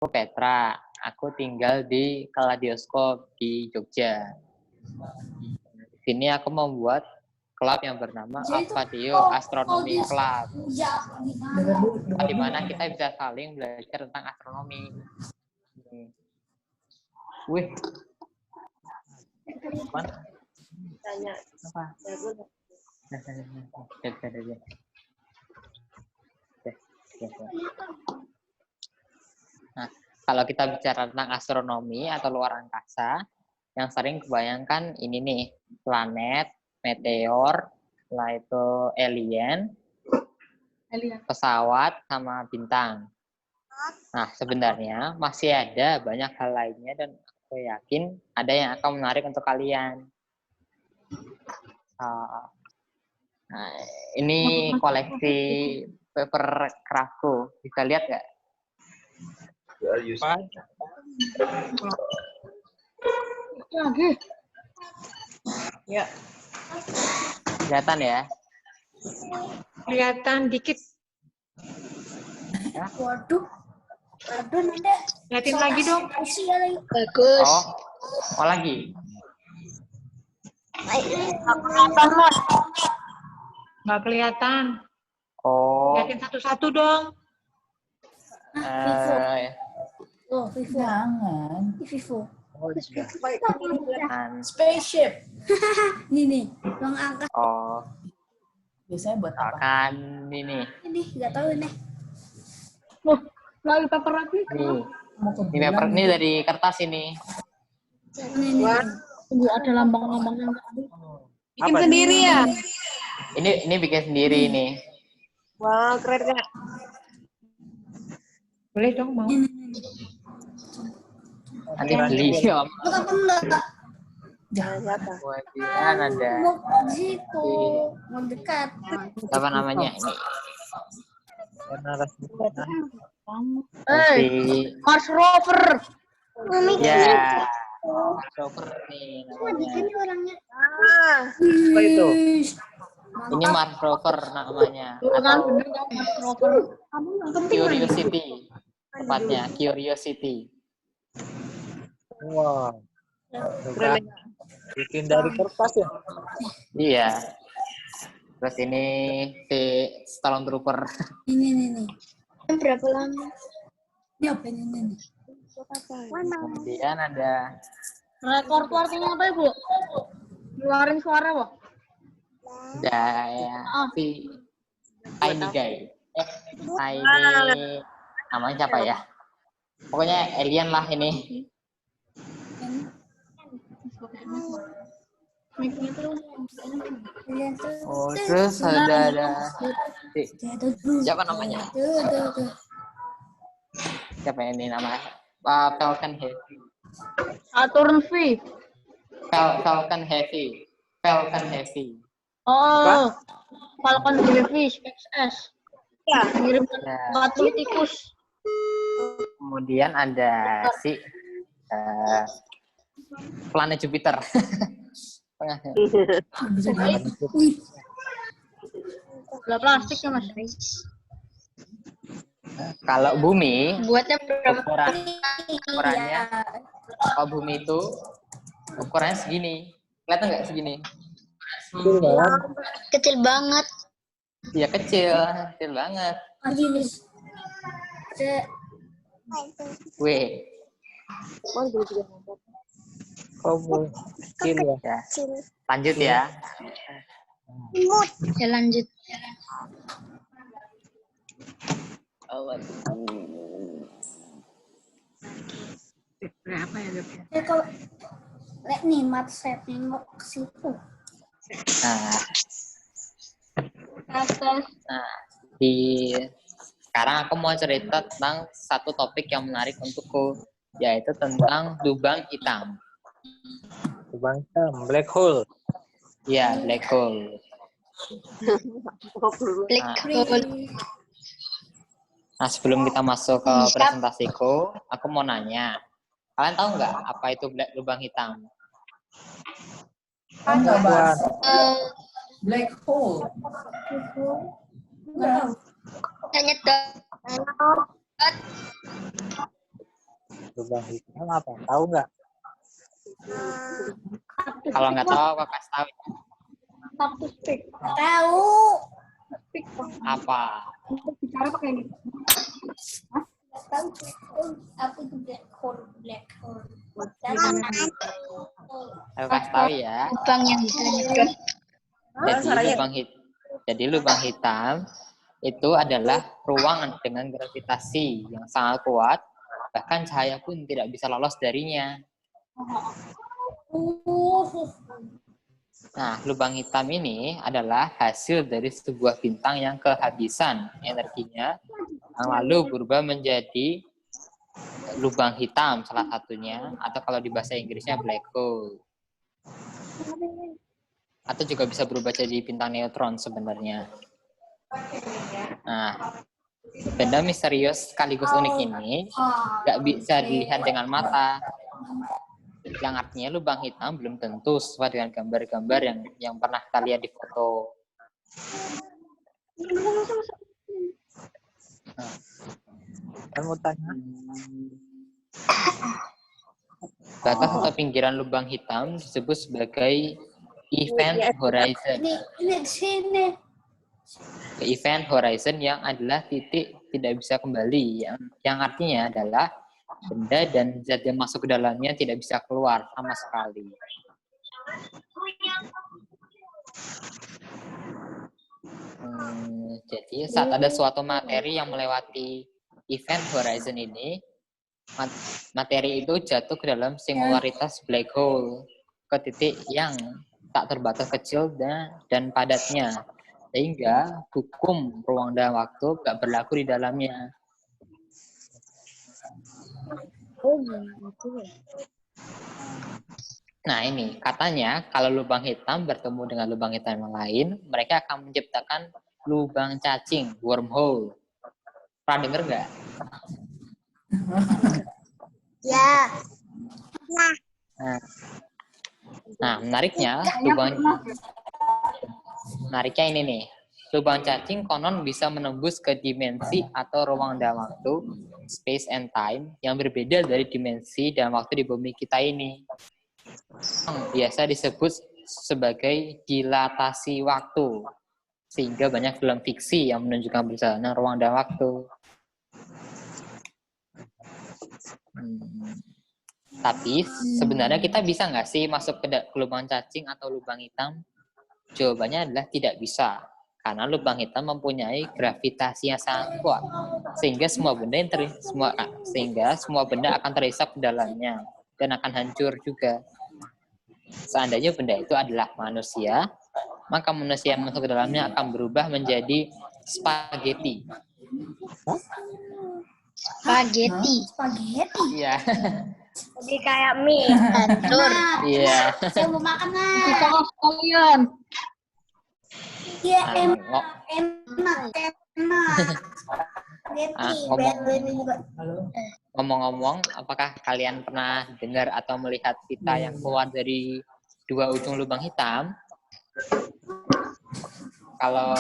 Petra, aku tinggal di Kaladioskop di Jogja. Di sini aku membuat klub yang bernama Alfadio Astronomy Club, di mana kita bisa saling belajar tentang astronomi. Wih, Tanya. apa? Nah, kalau kita bicara tentang astronomi atau luar angkasa, yang sering kebayangkan ini nih, planet, meteor, setelah itu alien, pesawat, sama bintang. Nah, sebenarnya masih ada banyak hal lainnya dan aku yakin ada yang akan menarik untuk kalian. Nah, ini koleksi paper craftku. Bisa lihat nggak? Ya. Kelihatan ya? Kelihatan dikit. Ya? Waduh. Waduh, Nanda. Lihatin lagi dong. Bagus. Oh lagi. Nggak kelihatan. Oh. Lihatin satu-satu dong. Ya. Oh, Vivo. Jangan. Vivo. Spaceship. Ini nih, ruang angkasa. Oh, Biasanya buat apa? akan ini. Ini nggak tahu nih. Lalu paper lagi. Nih. Mau ke Ini paper bulan ini gitu. dari kertas ini. Ini. Tunggu ada lambang-lambangnya. Bikin sendiri ya? Ini bikin sendiri nih. Wah, keren Kak. Boleh dong mau. Nanti beli. Om. Jangan apa? Kemudian ada Gitu. Mau dekat. apa namanya ini? Eh, Mars Rover. Ya. Rover nih namanya. Ini orangnya. Apa itu? Ini Mars Rover namanya. Tuh kan Atau bener kan Mars Rover. Kamu yang penting mana? Curiosity. Tepatnya Curiosity. Wah, Keren. bikin dari kertas ya? Iya. Terus ini si Stormtrooper. Ini. Berapa lama? Ini apa ini? Kemudian ada Rekor tuh artinya apa Ibu? Ngeluarin suara Wak? ya, si Tiny Guy. Tiny namanya siapa ya? Pokoknya alien lah ini. Oh, terus ada siapa namanya? Siapa ini namanya? Falcon Heavy. Saturn V. Falcon Heavy. Falcon Heavy. Oh, Falcon Heavy SpaceX. Ya. Ngirim Ya. batu tikus. Kemudian ada si planet Jupiter. Udah plastik ya Mas. Kalau bumi, Buatnya berapa? ukurannya, kalau bumi itu ukurannya segini. Kelihatan nggak segini? Kecil banget. Iya kecil banget. Gini. Weh, Kamu kecil ya? ya. Lanjut ya. Ya lanjut. Berapa ya? Ya kalau lihat nih mat saya nengok ke situ. Nah, sekarang aku mau cerita tentang satu topik yang menarik untukku, yaitu tentang lubang hitam. Lubang hitam, black hole. Ya, black hole. Nah, sebelum kita masuk ke presentasiku, aku mau nanya. Kalian tahu nggak apa itu lubang hitam? Enggak, Bas. Buan. Black hole. Tanya dong. Lubang hitam apa? Tahu nggak? Kalau nggak tahu, aku kasih tahu Satu stick. Tahu. Stick. apa. Bicara pakai ini. Tahu black hole. Apa itu black hole? Black hole. Aku kasih tahu ya. Lubang yang dinyedot. Jadi lubang hitam itu adalah ruang dengan gravitasi yang sangat kuat, bahkan cahaya pun tidak bisa lolos darinya. Nah, lubang hitam ini adalah hasil dari sebuah bintang yang kehabisan energinya, yang lalu berubah menjadi lubang hitam salah satunya, atau kalau di bahasa Inggrisnya black hole. Atau juga bisa berubah jadi bintang neutron sebenarnya. Nah, benda misterius sekaligus unik ini nggak bisa dilihat dengan mata. Yang artinya lubang hitam belum tentu sesuai dengan gambar-gambar yang pernah kita lihat di foto. Nah, Kan mau tanya. batas atau pinggiran lubang hitam disebut sebagai event horizon. Ini di sini. Event horizon yang adalah titik tidak bisa kembali, yang artinya adalah benda dan zat yang masuk ke dalamnya tidak bisa keluar sama sekali. Jadi saat ada suatu materi yang melewati event horizon ini, materi itu jatuh ke dalam singularitas black hole, ke titik yang tak terbatas kecil dan padatnya, sehingga hukum ruang dan waktu gak berlaku di dalamnya. Nah ini, katanya kalau lubang hitam bertemu dengan lubang hitam yang lain, mereka akan menciptakan lubang cacing, wormhole. Pernah denger nggak? Ya. Nah, menariknya ini nih. Lubang cacing konon bisa menembus ke dimensi atau ruang dan waktu, space and time, yang berbeda dari dimensi dan waktu di bumi kita ini. Biasa disebut sebagai dilatasi waktu, sehingga banyak film fiksi yang menunjukkan perjalanan ruang dan waktu. Tapi sebenarnya kita bisa nggak sih masuk ke lubang cacing atau lubang hitam? Jawabannya adalah tidak bisa, karena lubang hitam mempunyai gravitasi yang sangat kuat, sehingga semua benda akan terisap ke dalamnya dan akan hancur juga. Seandainya benda itu adalah manusia, maka manusia yang masuk ke dalamnya akan berubah menjadi spaghetti. Spaghetti. Spaghetti. Iya. Jadi kayak mie. Hancur. Iya. Saya mau makan lah. Kita sekalian. Iya Ngomong- enak. Spaghetti. Ini juga. Halo. Ngomong-ngomong, apakah kalian pernah dengar atau melihat pita yang keluar dari dua ujung lubang hitam? Kalau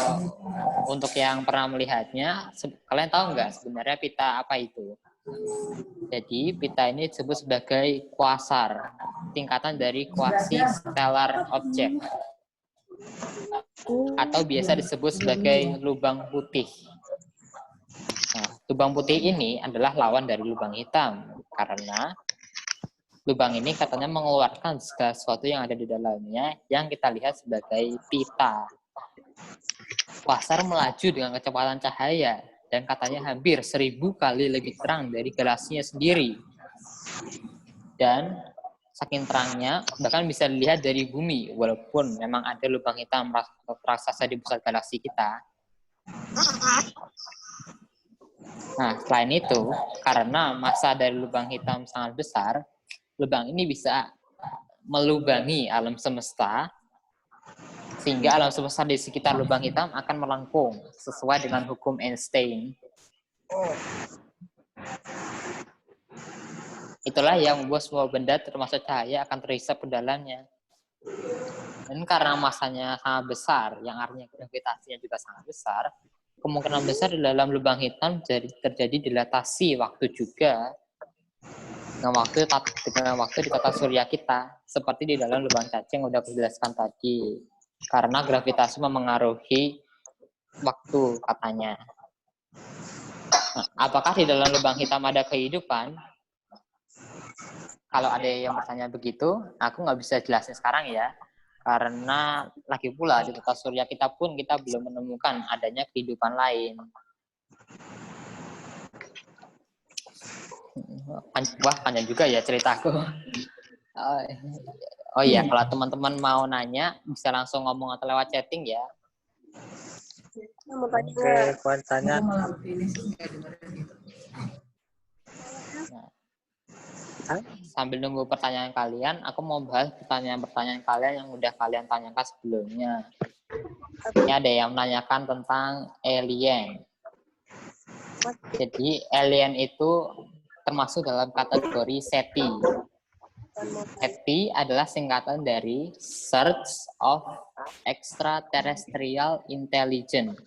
untuk yang pernah melihatnya, kalian tahu nggak sebenarnya pita apa itu? Jadi pita ini disebut sebagai quasar, tingkatan dari quasi-stellar object, atau biasa disebut sebagai lubang putih. Nah, lubang putih ini adalah lawan dari lubang hitam, karena lubang ini katanya mengeluarkan segala sesuatu yang ada di dalamnya yang kita lihat sebagai pita. Quasar melaju dengan kecepatan cahaya dan katanya hampir 1000 kali lebih terang dari galaksinya sendiri. Dan saking terangnya bahkan bisa dilihat dari bumi, walaupun memang ada lubang hitam raksasa di pusat galaksi kita. Nah, selain itu, karena massa dari lubang hitam sangat besar, lubang ini bisa melubangi alam semesta, sehingga alam semesta di sekitar lubang hitam akan melengkung sesuai dengan hukum Einstein. Itulah yang membuat semua benda termasuk cahaya akan terhisap ke dalamnya. Dan karena masanya sangat besar, yang artinya gravitasinya juga sangat besar, kemungkinan besar di dalam lubang hitam terjadi dilatasi waktu juga. dengan waktu di tata surya kita, seperti di dalam lubang cacing udah aku jelaskan tadi. Karena gravitasi memengaruhi waktu katanya. Nah, apakah di dalam lubang hitam ada kehidupan? Kalau ada yang bertanya begitu, aku nggak bisa jelasin sekarang ya. Karena lagi pula di tata surya kita pun kita belum menemukan adanya kehidupan lain. Wah, panjang juga ya ceritaku. Oh iya, kalau teman-teman mau nanya, bisa langsung ngomong atau lewat chatting ya. Mau tanya Oke, nggak? aku tanya. Aku malah ini sih nggak dengerin gitu. Sambil nunggu pertanyaan kalian, aku mau bahas pertanyaan-pertanyaan kalian yang udah kalian tanyakan sebelumnya. Ini ada yang menanyakan tentang alien. Jadi alien itu termasuk dalam kategori SETI. SETI adalah singkatan dari Search of Extraterrestrial Intelligence.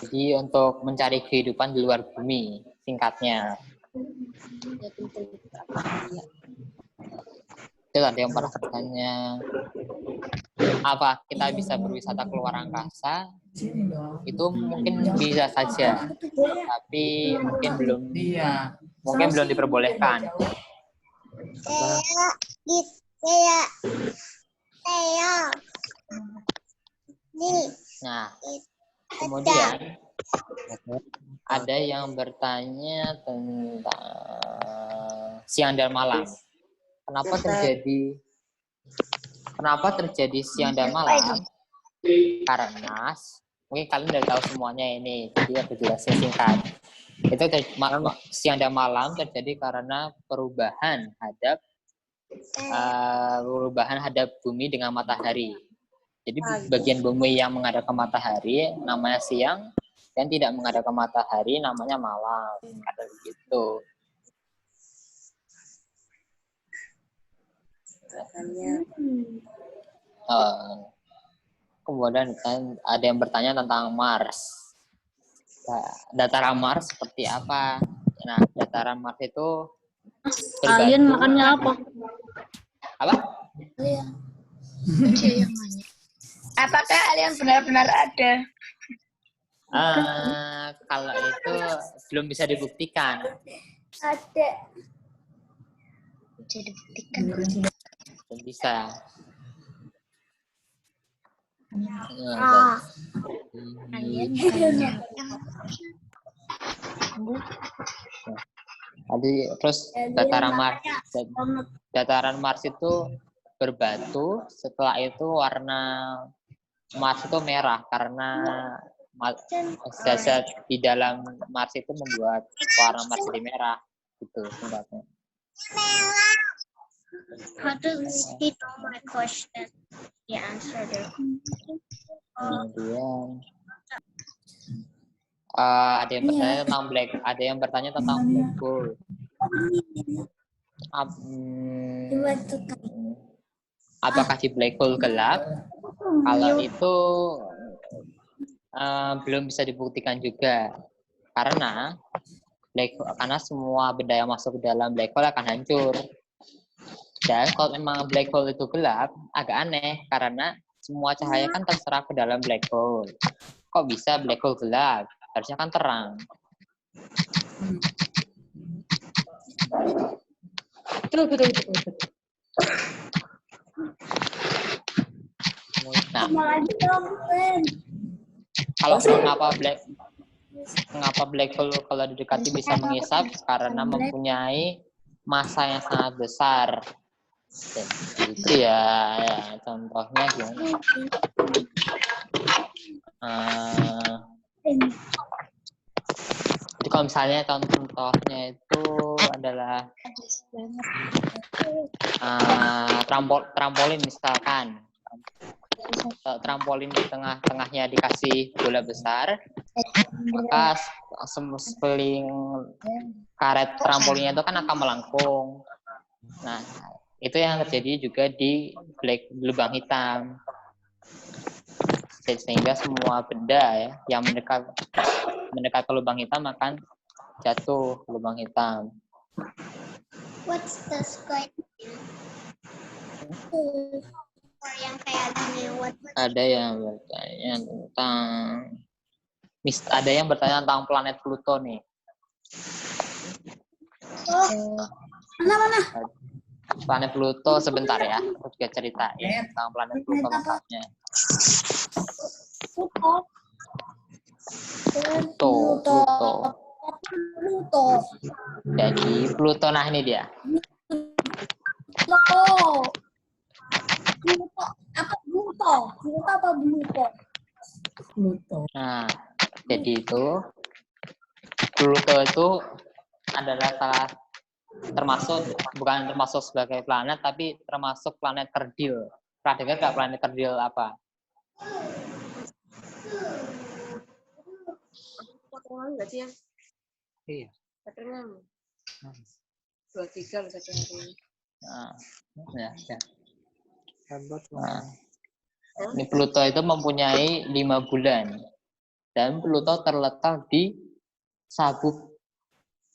Jadi untuk mencari kehidupan di luar bumi, singkatnya. Itu ada yang pernah bertanya, apa kita bisa berwisata keluar angkasa? Sini dong. Itu mungkin bisa saja, tapi mungkin Iya. belum diperbolehkan. Nah, kemudian ada yang bertanya tentang siang dan malam. Kenapa terjadi siang dan malam? Karena mungkin kalian udah tahu semuanya ini, jadi aku jelasin singkat. Itu siang dan malam terjadi karena perubahan hadap bumi dengan matahari. Jadi bagian bumi yang menghadap ke matahari namanya siang, dan tidak menghadap ke matahari namanya malam. Kata begitu. Kemudian ada yang bertanya tentang Mars. Dataran Mars seperti apa? Nah, dataran Mars itu Kalian makannya apa? Apa? Apakah kalian benar-benar ada? Kalau itu belum bisa dibuktikan. Ada. Bisa dibuktikan. Belum bisa. Tadi terus dataran Mars itu berbatu, setelah itu warna Mars itu merah karena zat di dalam Mars itu membuat warna Mars jadi merah, gitu singkatnya. How to repeat my question? The answer there. Kemudian ada yang bertanya tentang black hole. Apakah di black hole gelap? Kalau itu belum bisa dibuktikan juga, karena semua benda yang masuk ke dalam black hole akan hancur. Dan kalau memang black hole itu gelap, agak aneh karena semua cahaya kan terserap ke dalam black hole. Kok bisa black hole gelap? Harusnya kan terang. Betul. Nah, kalau mengapa black hole kalau didekati bisa mengisap? Karena mempunyai massa yang sangat besar. Itu ya contohnya gimana? Jadi kalau misalnya contohnya itu adalah trampolin misalkan. Trampolin di tengah-tengahnya dikasih bola besar, maka seling karet trampolinnya itu kan akan melengkung. Nah, itu yang terjadi juga di lubang hitam. Sehingga semua benda ya yang mendekat ke lubang hitam akan jatuh ke lubang hitam. What's the sky? Yang kayak gini, what? Ada yang bertanya tentang ada yang bertanya tentang planet Pluto nih. Oh, mana? Planet Pluto sebentar ya, aku juga ceritain tentang planet Pluto lengkapnya. Pluto. Jadi Pluto, nah ini dia. Pluto. Nah, jadi itu Pluto itu adalah bukan termasuk sebagai planet, tapi termasuk planet kerdil. Pernah dengar nggak planet kerdil apa? Potongan nggak sih yang? Iya. Katanya 23 loh satu hari. Nah, ya. Hebat Nah, ini Pluto itu mempunyai 5 bulan. Dan Pluto terletak di sabuk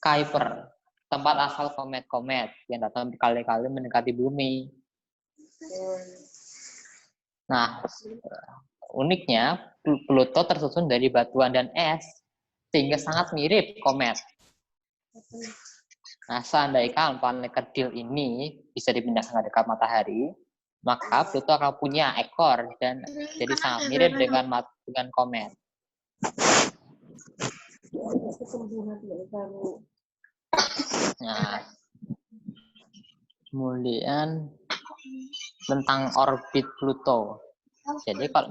Kuiper, tempat asal komet-komet yang datang berkali-kali mendekati bumi. Nah, uniknya Pluto tersusun dari batuan dan es, sehingga sangat mirip komet. Nah, seandainya planet kerdil ini bisa dipindahkan ke dekat matahari, maka Pluto akan punya ekor dan jadi sangat mirip dengan komet. Nah, kemudian tentang orbit Pluto. Jadi kalau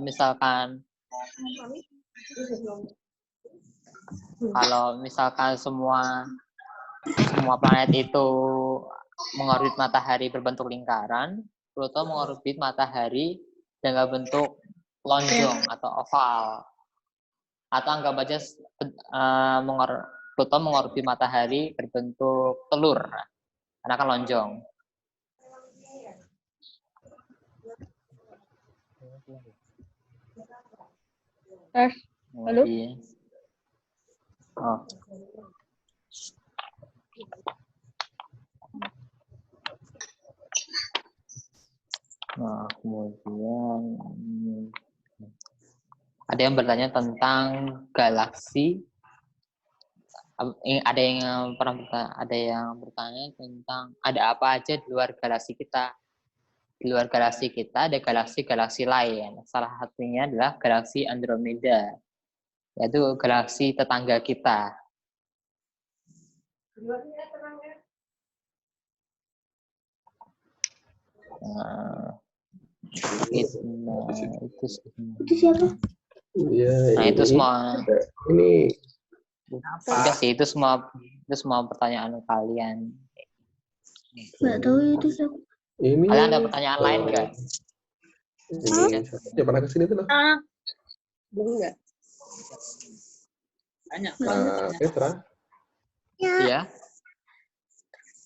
misalkan semua planet itu mengorbit matahari berbentuk lingkaran, Pluto mengorbit matahari dengan bentuk lonjong atau oval. Atau anggap aja Pluto mengorbit matahari berbentuk telur, karena kan lonjong. Halo? Oh. Nah, kemudian ada yang bertanya tentang galaksi. Ada yang bertanya tentang ada apa aja di luar galaksi kita. Di luar galaksi kita ada galaksi-galaksi lain. Salah satunya adalah galaksi Andromeda, yaitu galaksi tetangga kita. Nah, itu siapa? Ya, itu semua. Ini Udah sih, itu semua pertanyaan kalian. Nggak tahu itu siapa. ini Kalian ada pertanyaan lain nggak? ini siapa pernah kesini tuh? Belum nggak? Petra. Iya.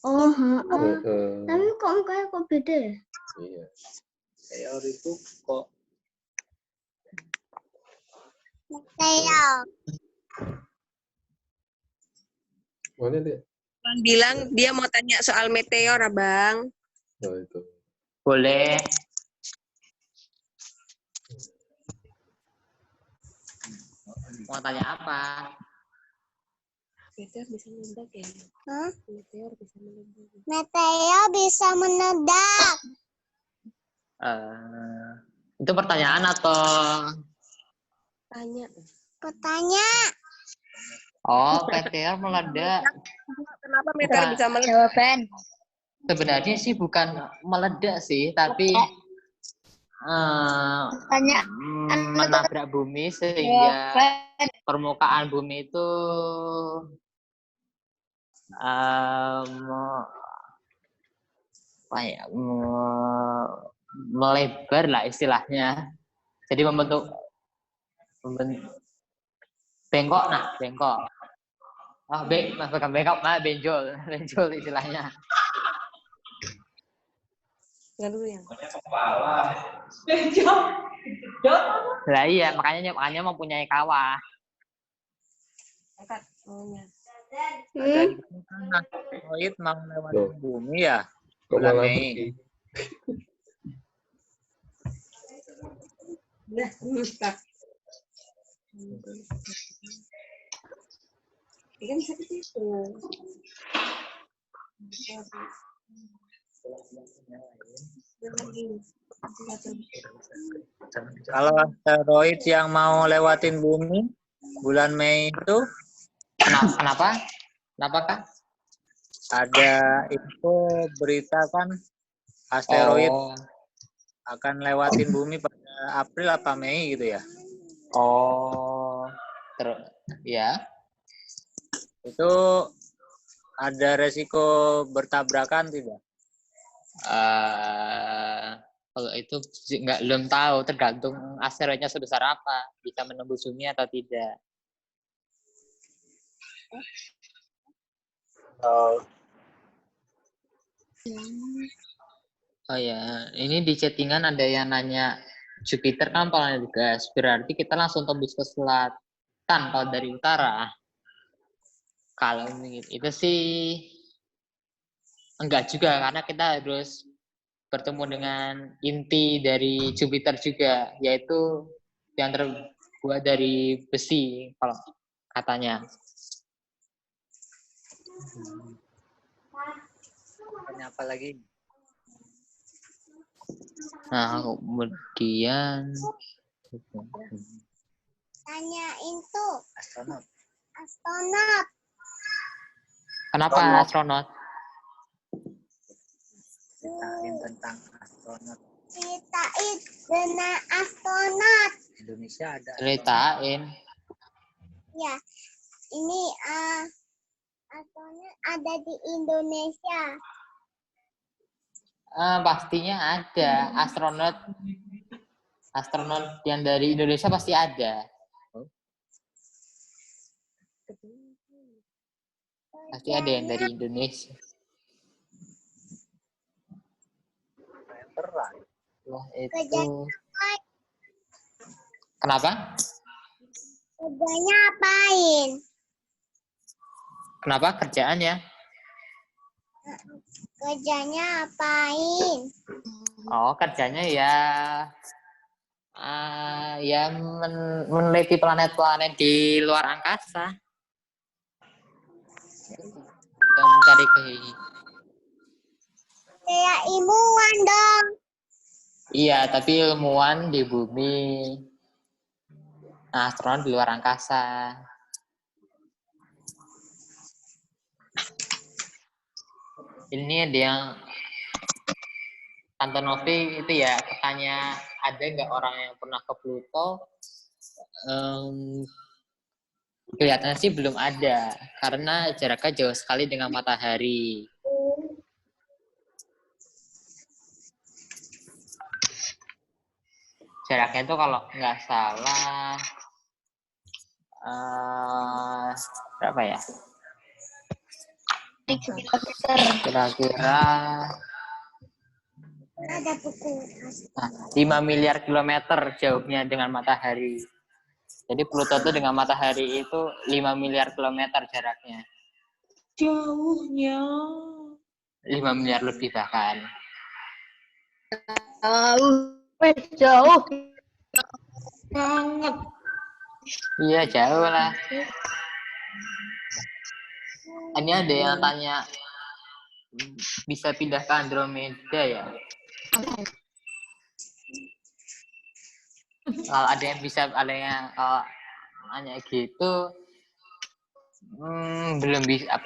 Oh, Heeh. tapi kok mukanya kok beda ya? Iya. Meteor itu kok Meteor. Mana dia? Bang bilang dia mau tanya soal meteor, Abang. Oh, itu. boleh. Mau tanya apa? Meteor bisa meledak ya? Hah? Meteor bisa meledak. Meteor bisa meledak. Itu pertanyaan atau? Tanya. Kutanya. Oh, meteor meledak. Kenapa meteor Bukan. bisa meledak? Jawaban. Sebenarnya sih bukan meledak sih, tapi Tanya. menabrak bumi sehingga permukaan bumi itu melebar lah istilahnya. Jadi membentuk bengkok. Bukan bengkok, benjol istilahnya. Nggak dulu yang. Lah iya, makanya mempunyai kawah. Angkat maunya. Hmm? Kan asteroid mau lewat Loh. bumi ya, Kok bulan malah Mei. pergi? Udah, Ustaz. Kan seperti itu. Kalau asteroid yang mau lewatin bumi bulan Mei itu Kenapa? Kenapa, Kak? ada info berita kan asteroid Oh, akan lewatin bumi pada April apa Mei gitu ya. oh, terus, ya. Itu ada resiko bertabrakan tidak? Kalau itu belum tahu, tergantung asteroidnya sebesar apa, bisa menembus bumi atau tidak. Oh ya, ini di chattingan ada yang nanya Jupiter kan planet gas, berarti kita langsung tembus ke selatan kalau dari utara. Kalau itu sih enggak juga, karena kita harus bertemu dengan inti dari Jupiter juga, yaitu yang terbuat dari besi kalau katanya. Tanya apa lagi? Nah, kemudian Tanyain tuh Astronot. astronot. kenapa astronot? Ceritain tentang astronot. Ceritain tentang astronot. Indonesia ada. Ceritain. Ya, ini astronot ada di Indonesia. Pastinya ada astronot yang dari Indonesia pasti ada. Pasti ada yang dari Indonesia. Terang. Wah, itu. Kenapa? Kerjanya apain? Kenapa kerjaannya? Kerjanya apain? Oh, kerjanya ya meneliti planet-planet di luar angkasa. Dan mencari Kayak ilmuwan dong. Iya, tapi ilmuwan di bumi. Nah, astronot di luar angkasa. Ini ada yang Antonovi itu ya, katanya ada nggak orang yang pernah ke Pluto? Kelihatannya sih belum ada, karena jaraknya jauh sekali dengan matahari. Jaraknya itu kalau nggak salah berapa ya? Kira-kira Ada buku. 5 miliar kilometer jauhnya dengan matahari. Jadi Pluto itu dengan matahari itu 5 miliar kilometer jaraknya. Jauhnya. 5 miliar lebih bahkan. Jauh. Banget. Iya, jauh lah. Ini ada yang tanya, bisa pindah ke Andromeda ya? Kalau ada yang nanya gitu, belum bisa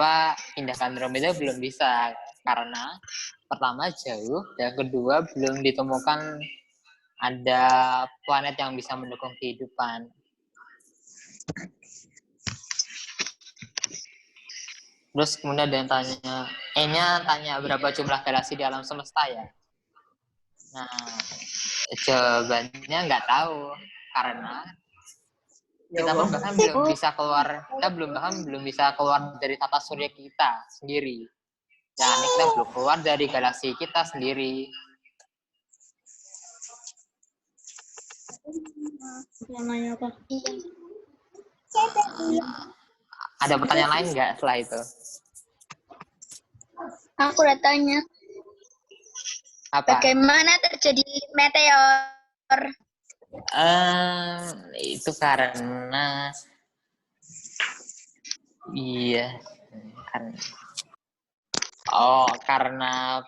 pindah ke Andromeda belum bisa, karena pertama jauh, dan kedua belum ditemukan ada planet yang bisa mendukung kehidupan. Terus kemudian ada yang tanya berapa jumlah galaksi di alam semesta ya? Nah, jawabannya nggak tahu, karena kita pun bahkan belum bisa keluar dari tata surya kita sendiri. Dan kita belum keluar dari galaksi kita sendiri. Nanya apa? Ada pertanyaan lain nggak setelah itu? Aku udah tanya. Apa? Bagaimana terjadi meteor? Itu karena iya kan. Oh, karena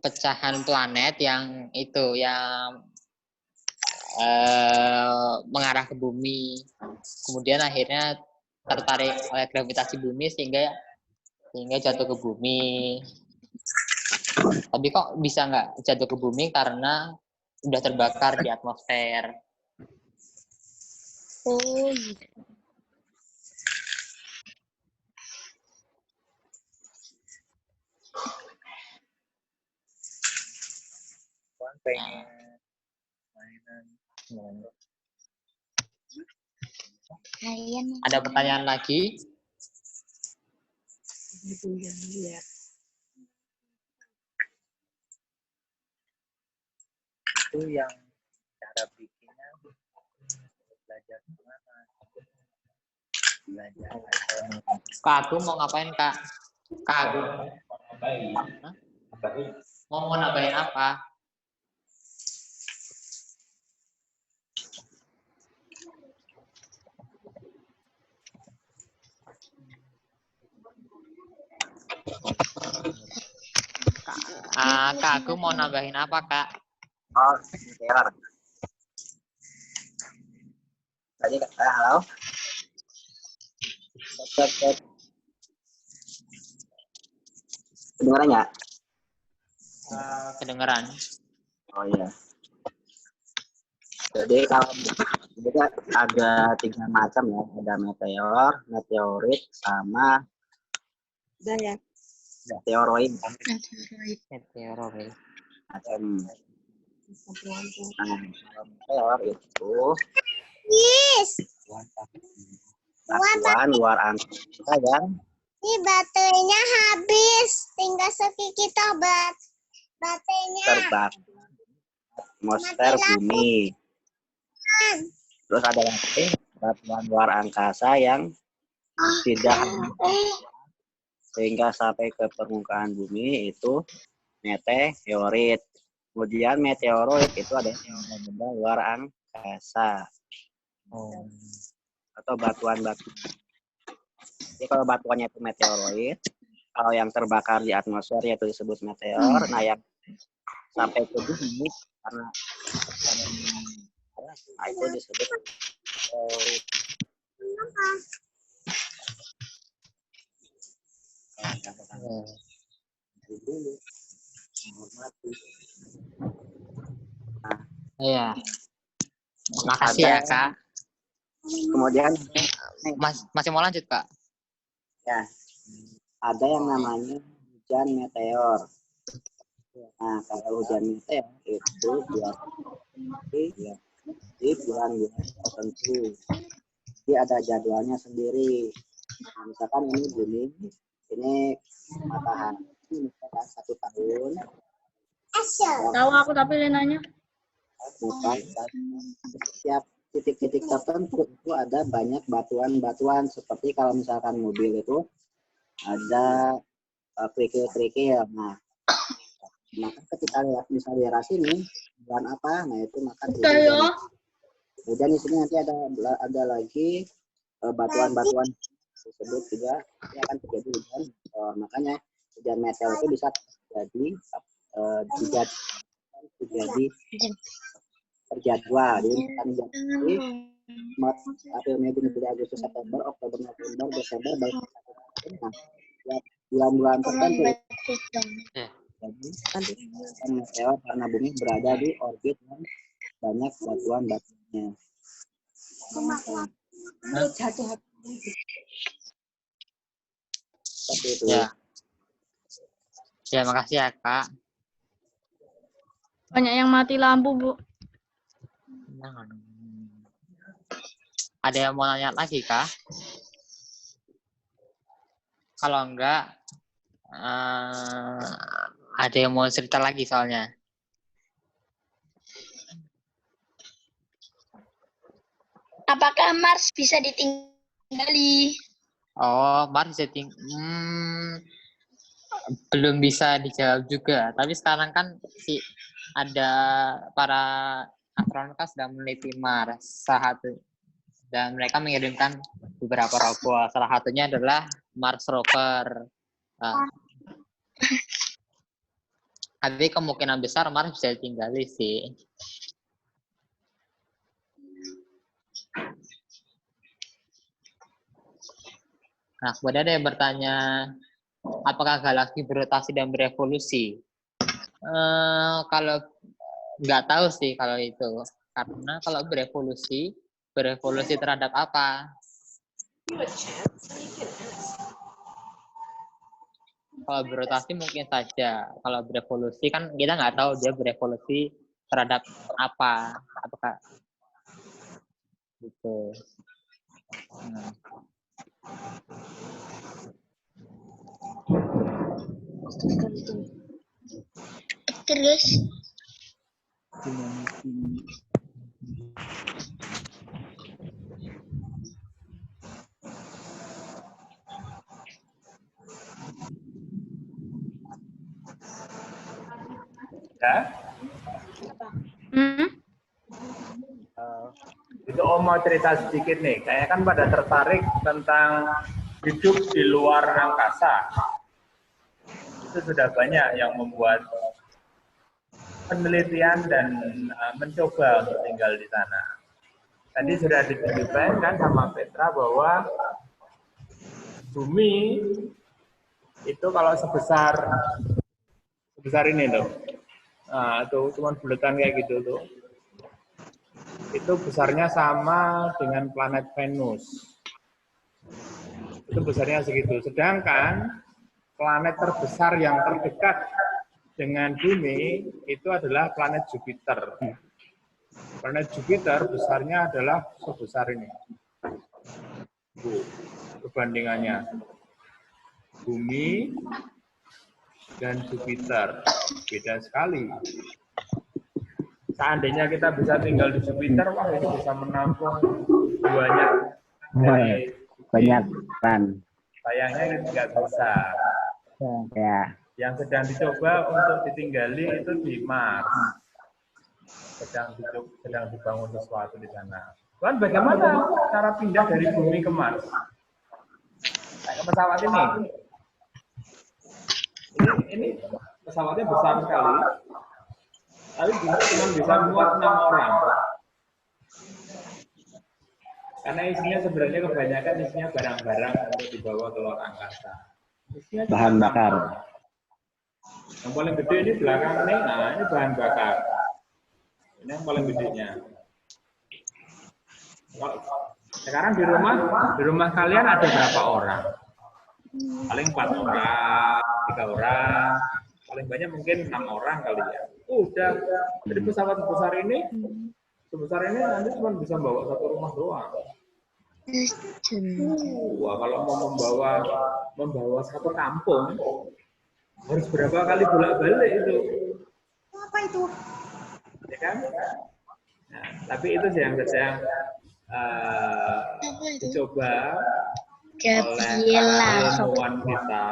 pecahan planet yang itu yang mengarah ke bumi. Kemudian akhirnya tertarik oleh gravitasi bumi sehingga jatuh ke bumi. Tapi kok bisa nggak jatuh ke bumi karena udah terbakar di atmosfer. Oh, gitu. Ada pertanyaan lagi? Itu yang cara bikinnya belajar gimana? Belajar Kak Agung mau ngapain, Kak? Kak Agung. Hah? Mau nambahin apa? Kak Agung mau nambahin apa, Kak? Oh, meteor. Tadi halo. Cek. Kedengaran nggak? Kedengeran. Oh iya. Jadi kalau ada 3 macam ya, ada meteor, meteorit, sama Udah ya. meteoroid. Meteoroid. Macam. Nah, meteor itu batuan luar angkasa yang Ini baterainya habis. Tinggal sedikit obat. Baterainya. terbakar atmosfer bumi. Terus ada lagi batuan luar angkasa yang tidak sehingga sampai ke permukaan bumi, itu meteorit. Kemudian meteoroid itu ada benda luar angkasa atau batuan-batu. Jadi kalau batuannya itu meteoroid, kalau yang terbakar di atmosfer yaitu disebut meteor. Nah, yang sampai ke bumi karena nah, itu disebut meteorit. Iya. Makasih ya, Kak. Kemudian Masih mau lanjut, Kak? ya, ada yang namanya hujan meteor. Nah, kalau hujan meteor itu biasanya di bulan-bulan tertentu. Jadi ada jadwalnya sendiri. Nah, misalkan ini bumi, ini matahari, misalkan 1 tahun. Tahu aku tapi Lenanya. Bukan, setiap titik-titik tertentu itu ada banyak batuan-batuan, seperti kalau misalkan mobil itu ada kerikil-kerikil. Nah, maka ketika lihat misal daerah sini bulan apa, nah itu maka hujan. Kemudian di sini nanti ada lagi batuan-batuan tersebut juga akan terjadi hujan. Makanya hujan meteor itu bisa terjadi terjadwal. Jadi misalkan jadi April, Mei, Juni, Juli, Agustus, September, Oktober, November, Desember, baik bulan-bulan tertentu. Jadi meteor karena bumi berada di orbit yang banyak batuan-batuannya. Seperti itu. Ya. Ya, makasih ya, Kak. Banyak yang mati lampu, Bu. Ada yang mau nanya lagi, Kak? Kalau enggak, ada yang mau cerita lagi soalnya. Apakah Mars bisa ditinggali? Oh, Mars jadi belum bisa dijawab juga. Tapi sekarang kan ada para astronom kan sedang meneliti Mars salah satu, dan mereka mengirimkan beberapa robot. Salah satunya adalah Mars rover. Nah, tapi kemungkinan besar Mars bisa ditinggali sih. Nah, kemudian ada yang bertanya, apakah galaksi berotasi dan berevolusi? Kalau nggak tahu sih kalau itu, karena kalau berevolusi terhadap apa? Kalau berotasi mungkin saja, kalau berevolusi kan kita nggak tahu dia berevolusi terhadap apa, apakah gitu. Terus Ya. Itu Om mau cerita sedikit nih. Kayaknya kan pada tertarik tentang hidup di luar angkasa. Itu sudah banyak yang membuat penelitian dan mencoba untuk tinggal di sana. Tadi sudah ditunjukkan kan sama Petra bahwa bumi itu kalau sebesar ini loh. Nah, itu cuma bulatan kayak gitu tuh. Itu besarnya sama dengan planet Venus. Itu besarnya segitu. Sedangkan planet terbesar yang terdekat dengan bumi itu adalah planet Jupiter. Planet Jupiter besarnya adalah sebesar ini. Perbandingannya. Bumi dan Jupiter. Beda sekali. Seandainya kita bisa tinggal di Jupiter, wah itu bisa menampung banyak kan. sayangnya ini tidak bisa. Ya. Yang sedang dicoba untuk ditinggali itu di Mars. Sedang dibangun sesuatu di sana. Tuan, bagaimana cara pindah dari bumi ke Mars? Kayak pesawat ini. Ini pesawatnya besar sekali. Tapi cuma bisa muat 6 orang. Karena isinya sebenarnya kebanyakan isinya barang-barang untuk dibawa ke luar angkasa. Isinya Bahan bakar. Yang paling gede ini belakang ini, nah ini bahan bakar. Ini yang paling gedenya. Sekarang di rumah kalian ada berapa orang? Paling 4 orang, 3 orang, paling banyak mungkin 6 orang kali ya. Udah, jadi pesawat sebesar ini nanti cuma bisa bawa satu rumah doang. Wah, kalau mau membawa satu kampung, harus berapa kali bolak-balik itu? Apa itu? Ya kan? Nah, tapi itu sih yang sedang dicoba oleh ilmuwan kita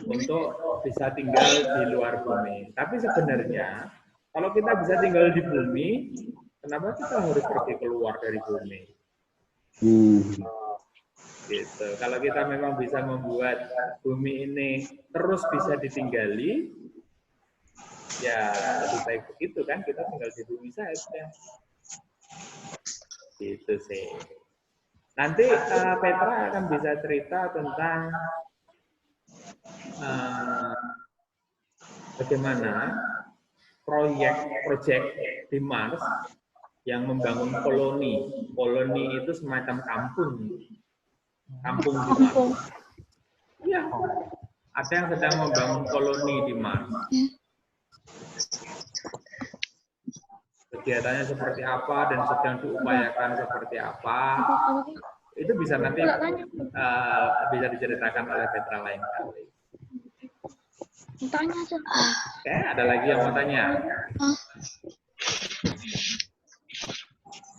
untuk bisa tinggal di luar bumi. Tapi sebenarnya kalau kita bisa tinggal di bumi, kenapa kita harus pergi keluar dari bumi? Gitu. Kalau kita memang bisa membuat bumi ini terus bisa ditinggali, ya lebih baik begitu kan, kita tinggal di bumi saja. Gitu sih. Nanti Petra akan bisa cerita tentang bagaimana proyek di Mars yang membangun koloni. Koloni itu semacam kampung di Mars. Iya. Ada yang sedang membangun koloni di Mars. Kegiatannya seperti apa dan sedang diupayakan seperti apa, itu bisa nanti bisa diceritakan oleh Petra lain kali. Tanya aja. Oke, ada lagi yang mau tanya?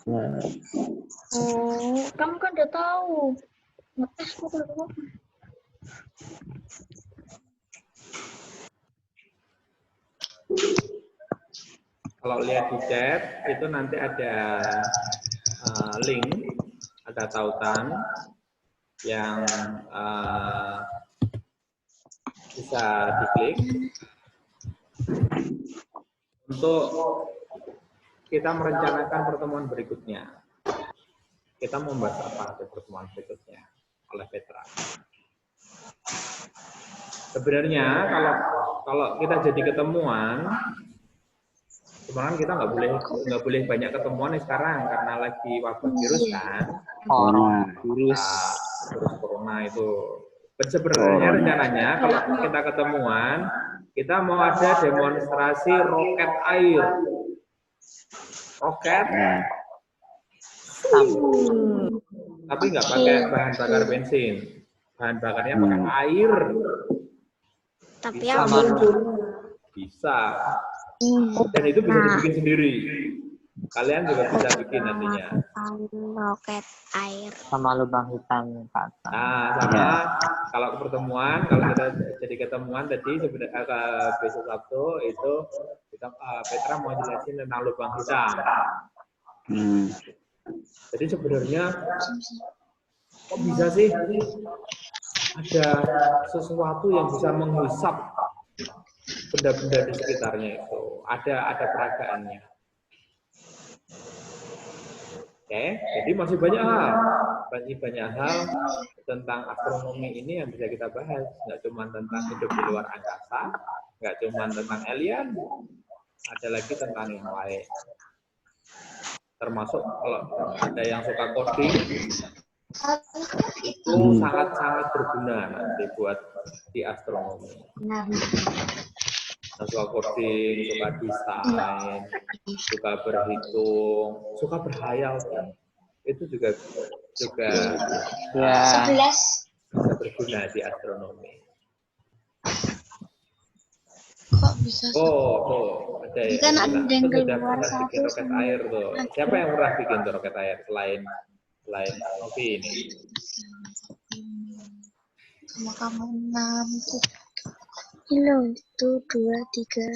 Oh, kamu kan udah tahu. Ngetes kok dulu. Kalau lihat di chat itu nanti ada link, ada tautan yang bisa diklik untuk kita merencanakan pertemuan berikutnya. Kita mau bahas apa di pertemuan berikutnya oleh Petra. Sebenarnya kalau kita jadi ketemuan, sebenarnya kita nggak boleh banyak ketemuan nih sekarang karena lagi wabah virus kan. Virus corona itu. Sebenarnya rencananya kalau kita ketemuan, kita mau ada demonstrasi roket air. Roket. Tapi nggak pakai bahan bakar bensin. Bahan bakarnya pakai air. Tapi bisa, bisa. Dan itu bisa dibikin sendiri. Kalian juga bisa bikin nantinya. roket air. Sama lubang hitam Pak. Nah, sama kalau pertemuan, kalau kita jadi ketemuan tadi sebenarnya besok Sabtu itu kita Petra mau jelasin tentang lubang hitam. Jadi sebenarnya kok bisa sih ada sesuatu yang bisa menghisap benda-benda di sekitarnya itu. Ada peragaannya. Oke, jadi masih banyak hal tentang astronomi ini yang bisa kita bahas. Nggak cuma tentang hidup di luar angkasa, nggak cuma tentang alien, ada lagi tentang yang lain. Termasuk kalau ada yang suka coding, itu sangat-sangat berguna nanti buat di astronomi. Suka coding, suka desain, suka berhitung, suka berhayal, itu juga Ya. bisa berguna di astronomi. Kok bisa? Tuh, ada ya. Kan ada yang Sudah keluar pernah bikin satu roket sama air tuh. Siapa yang pernah bikin tuh roket air selain Novi ini? sama kamu 6. Halo, 1, 2, 3.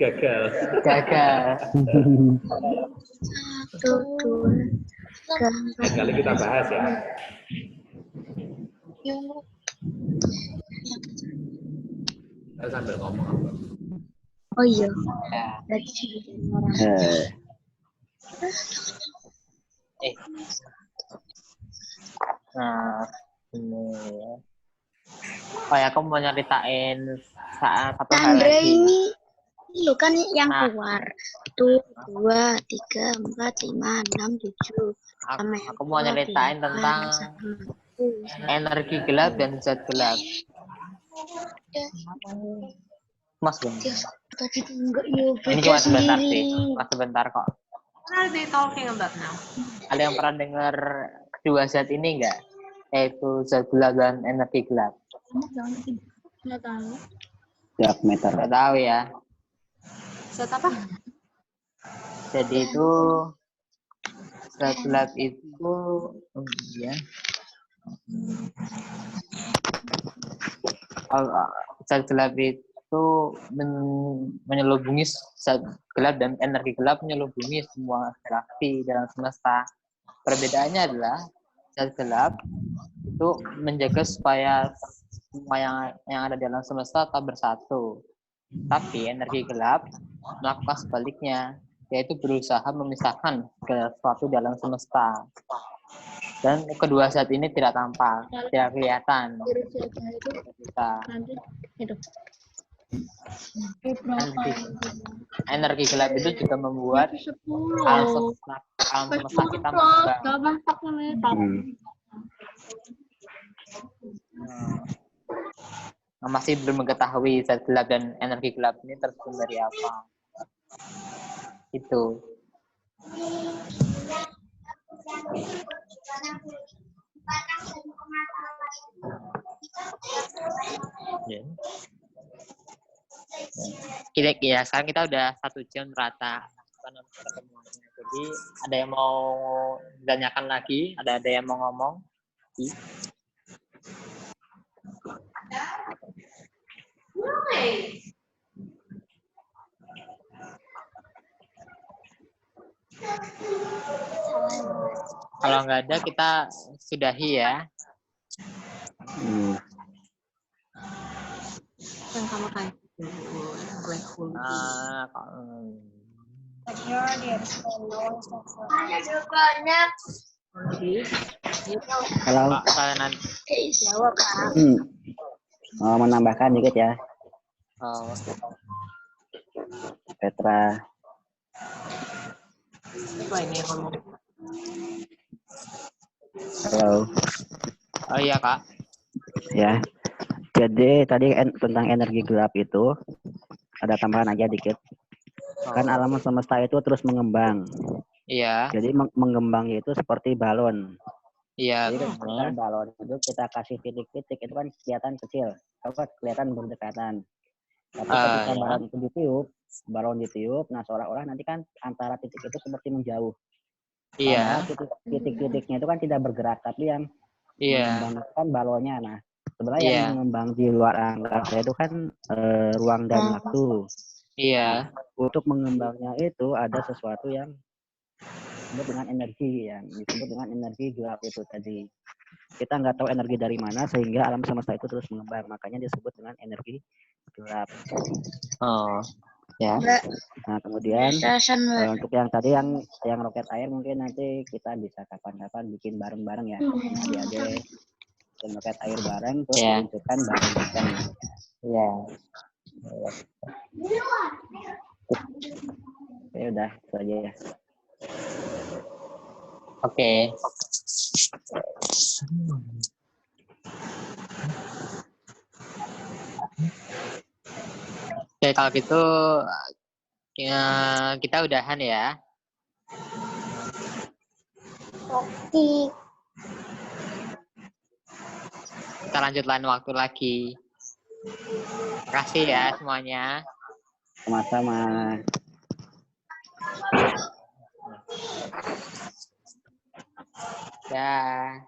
Gagal. 1, 2, 3. Lain kali kita bahas ya. Kita sambil ngomong apa? Oh iya. Ya. Berarti Nah, ini. Oh ya, aku mau nyeritain satu hal Sandra lagi. ini lo kan yang Nah. keluar. 1, 2, 3, 4, 5, 6, 7. Aku mau nyeritain tentang energi gelap dan zat gelap. Mas Bung. Tadi enggak yuk. Ini cuma sebentar sih, mas sebentar kok. What are they talking about now? Ada yang pernah dengar kedua zat ini enggak? Yaitu zat gelap dan energi gelap. Enggak tahu. Dark matter. Nggak tahu ya. Zat apa? Jadi itu zat gelap itu ya. Zat gelap itu menyelubungi zat gelap dan energi gelap menyelubungi semua galaksi dalam semesta. Perbedaannya adalah zat gelap itu menjaga supaya semua yang ada dalam semesta tetap bersatu. Tapi energi gelap melakukan sebaliknya, yaitu berusaha memisahkan segala sesuatu dalam semesta. Dan kedua zat ini tidak tampak, tidak kelihatan. Energi gelap itu juga membuat alam semesta kita mengembang. Masih belum mengetahui zat gelap dan energi gelap ini tersusun dari apa. Itu. Sekarang kita udah 1 jam rata. Jadi ada yang mau tanyakan lagi? Ada yang mau ngomong? Kalau nggak ada kita sudahi ya. Yang kamu tanya. Kalau Pak, saya nanti. mau menambahkan dikit ya, Oh, Petra. Apa ini yang ngomong? Halo. oh iya Kak. Ya. Jadi tadi tentang energi gelap itu ada tambahan aja dikit. Kan alam semesta itu terus mengembang. Iya, Jadi mengembangnya itu seperti balon. iya Jadi ketika benar. balon itu kita kasih titik-titik itu kan kelihatan kecil, kelihatan berdekatan. Tapi ketika Ya. balon ditiup, nah seolah-olah nanti kan antara titik itu seperti menjauh. Iya, Padahal titik-titiknya itu kan tidak bergerak, tapi yang iya, mengembangkan balonnya. Nah, sebenarnya iya, yang mengembang di luar angkasa itu kan ruang dan waktu. iya, Untuk mengembangnya itu ada sesuatu yang disebut dengan energi, yang disebut dengan energi gelap itu tadi. Kita nggak tahu energi dari mana sehingga alam semesta itu terus mengembang, makanya disebut dengan energi gelap. oh, ya. Nah kemudian untuk yang tadi yang roket air mungkin nanti kita bisa kapan-kapan bikin bareng-bareng ya, adik-adik bikin roket air bareng terus Ya. diluncurkan bareng-bareng. Iya. Oke udah itu aja ya. Oke. Oke, kalau gitu ya, kita udahan ya. Oke. Kita lanjut lain waktu lagi. Terima kasih ya semuanya. Sama-sama. Ya.